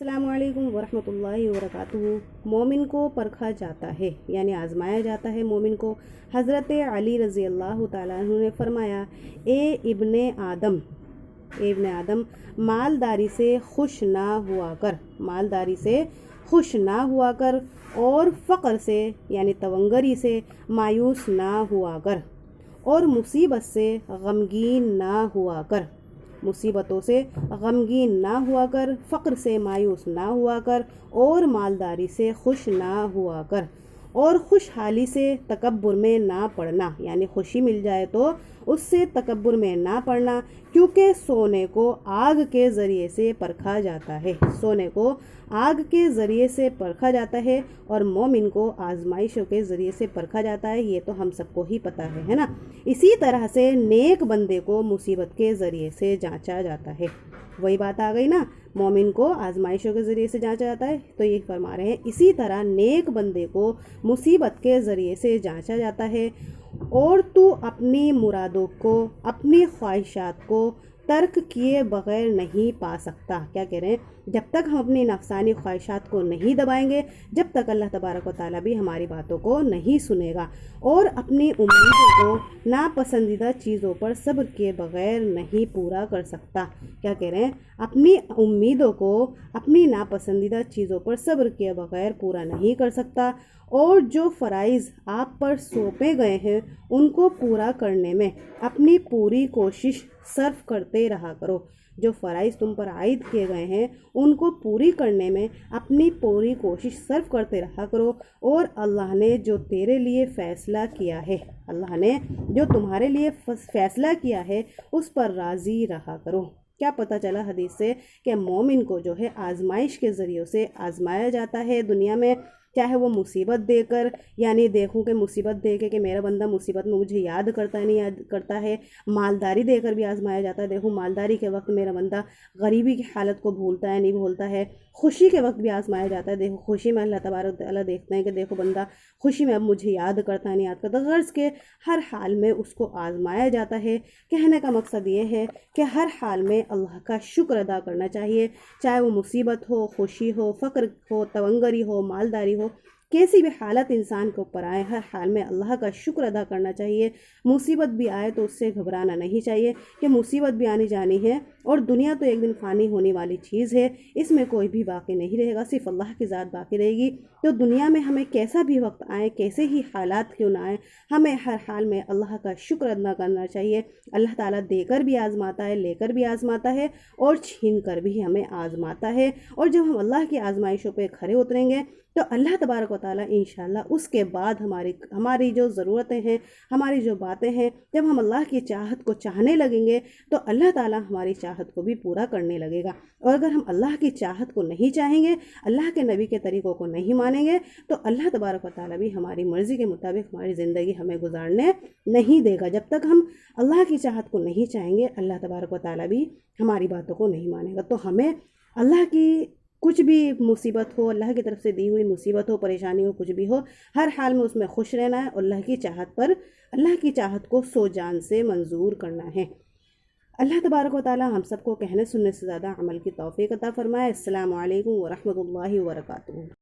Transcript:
السلام علیکم ورحمۃ اللہ وبرکاتہ۔ مومن کو پرکھا جاتا ہے یعنی آزمایا جاتا ہے مومن کو۔ حضرت علی رضی اللہ تعالیٰ عنہ نے فرمایا، اے ابن آدم مالداری سے خوش نہ ہوا کر اور فقر سے یعنی تونگری سے مایوس نہ ہوا کر، اور مصیبتوں سے غمگین نہ ہوا کر، فقر سے مایوس نہ ہوا کر، اور مالداری سے خوش نہ ہوا کر، اور خوشحالی سے تکبر میں نہ پڑنا یعنی خوشی مل جائے تو اس سے تکبر میں نہ پڑنا، کیونکہ سونے کو آگ کے ذریعے سے پرکھا جاتا ہے اور مومن کو آزمائشوں کے ذریعے سے پرکھا جاتا ہے۔ یہ تو ہم سب کو ہی پتہ ہے نا۔ اسی طرح سے نیک بندے کو مصیبت کے ذریعے سے جانچا جاتا ہے۔ وہی بات آ گئی نا، مومن کو آزمائشوں کے ذریعے سے جانچا جاتا ہے، تو یہ فرما رہے ہیں اسی طرح نیک بندے کو مصیبت کے ذریعے سے جانچا جاتا ہے، اور تو اپنی مرادوں کو، اپنی خواہشات کو ترک کیے بغیر نہیں پا سکتا۔ کیا کہہ رہے ہیں؟ جب تک ہم اپنی نفسانی خواہشات کو نہیں دبائیں گے، جب تک اللہ تبارک و تعالیٰ بھی ہماری باتوں کو نہیں سنے گا، اور اپنی امیدوں کو ناپسندیدہ چیزوں پر صبر کیے بغیر نہیں پورا کر سکتا۔ کیا کہہ رہے ہیں؟ اپنی امیدوں کو اپنی ناپسندیدہ چیزوں پر صبر کیے بغیر پورا نہیں کر سکتا، اور جو فرائض آپ پر سونپے گئے ہیں ان کو پورا کرنے میں اپنی پوری کوشش صرف کرتے رہا کرو۔ جو فرائض تم پر عائد کیے گئے ہیں ان کو پوری کرنے میں اپنی پوری کوشش صرف کرتے رہا کرو، اور اللہ نے جو تیرے لیے فیصلہ کیا ہے، اللہ نے جو تمہارے لیے فیصلہ کیا ہے اس پر راضی رہا کرو۔ کیا پتہ چلا حدیث سے کہ مومن کو جو ہے آزمائش کے ذریعے سے آزمایا جاتا ہے دنیا میں، چاہے وہ مصیبت دے کر، یعنی دیکھوں کہ مصیبت دے کے کہ میرا بندہ مصیبت میں مجھے یاد کرتا ہے، مالداری دے کر بھی آزمایا جاتا ہے، دیکھو مالداری کے وقت میرا بندہ غریبی کی حالت کو بھولتا ہے نہیں بھولتا ہے۔ خوشی کے وقت بھی آزمایا جاتا ہے، دیکھو خوشی میں اللہ تبارک و تعالیٰ دیکھتے ہیں کہ دیکھو بندہ خوشی میں اب مجھے یاد کرتا ہے نہیں یاد کرتا، غرض کے ہر حال میں اس کو آزمایا جاتا ہے۔ کہنے کا مقصد یہ ہے کہ ہر حال میں اللہ کا شکر ادا کرنا چاہیے، چاہے وہ مصیبت ہو، خوشی ہو، فقر ہو، تونگری ہو، مالداری ہو، کیسی بھی حالت انسان کے اوپر آئے ہر حال میں اللہ کا شکر ادا کرنا چاہیے۔ مصیبت بھی آئے تو اس سے گھبرانا نہیں چاہیے کہ مصیبت بھی آنی جانی ہے، اور دنیا تو ایک دن فانی ہونے والی چیز ہے، اس میں کوئی بھی باقی نہیں رہے گا، صرف اللہ کی ذات باقی رہے گی۔ تو دنیا میں ہمیں کیسا بھی وقت آئے، کیسے ہی حالات کیوں نہ آئے، ہمیں ہر حال میں اللہ کا شکر ادا کرنا چاہیے۔ اللہ تعالیٰ دے کر بھی آزماتا ہے، لے کر بھی آزماتا ہے، اور چھین کر بھی ہمیں آزماتا ہے، اور جب ہم اللہ کی آزمائشوں پہ کھڑے اتریں گے تو اللہ تبارک و تعالیٰ انشاءاللہ اس کے بعد ہماری جو ضرورتیں ہیں، ہماری جو باتیں ہیں، جب ہم اللہ کی چاہت کو چاہنے لگیں گے تو اللہ تعالیٰ ہماری چاہت کو بھی پورا کرنے لگے گا۔ اور اگر ہم اللہ کی چاہت کو نہیں چاہیں گے، اللہ کے نبی کے طریقوں کو نہیں مانیں گے، تو اللہ تبارک و تعالیٰ بھی ہماری مرضی کے مطابق ہماری زندگی ہمیں گزارنے نہیں دے گا۔ جب تک ہم اللہ کی چاہت کو نہیں چاہیں گے، اللہ تبارک و تعالیٰ بھی ہماری باتوں کو نہیں مانے گا۔ تو ہمیں اللہ کی کچھ بھی مصیبت ہو، اللہ کی طرف سے دی ہوئی مصیبت ہو، پریشانی ہو، کچھ بھی ہو، ہر حال میں اس میں خوش رہنا ہے، اور اللہ کی چاہت کو سو جان سے منظور کرنا ہے۔ اللہ تبارک و تعالیٰ ہم سب کو کہنے سننے سے زیادہ عمل کی توفیق عطا فرمائے۔ السلام علیکم ورحمۃ اللہ وبرکاتہ۔